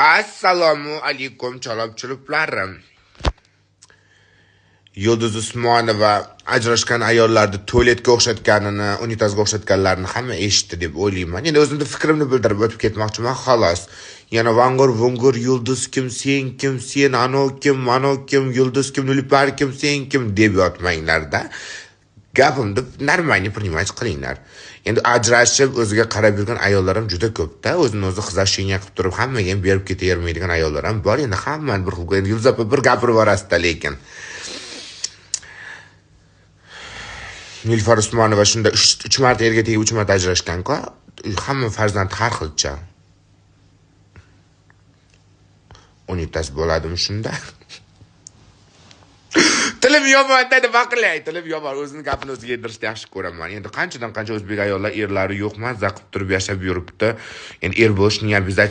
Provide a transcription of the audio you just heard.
Assalomu alaykum chalab-chulublarim. Yulduz Usmonova ajrashgan ayollarni tualetga o'xshatganini, unitazga o'xshatganlarini hamma eshitdi deb o'ylayman. Endi o'zimning fikrimni bildirib o'tib ketmoqchiman, xolos. Yana vangor-vungor Yulduz kim, sen, ano kim, Yulduz kim, Nilufar kim, sen kim deb yotmanglar-da. Gapimni normalni primat qilinglar. Endi ajrashib o'ziga qarab yurgan ayollar ham juda ko'p-da. O'zini o'zi xizashingga qilib turib hammaga ham berib ketavermaydigan ayollar ham bor. Endi hammani bir xil Yulduz opa bir gapirib yorasizda, lekin Nilufar Usmonova shunda 3 marta erga tegib 3 marta ajrashgan-ku. Hamma farzandi har xilcha. Unitas bo'ladimi shunda? Tilim yomon dedi, baqilay. Tilim yomon, o'zining gapini o'ziga yedirishni yaxshi ko'raman. Endi qancha o'zbek ayollar erlari yo'q, mazza qilib turib yashab yuribdi. Endi er bo'lish niyat bizda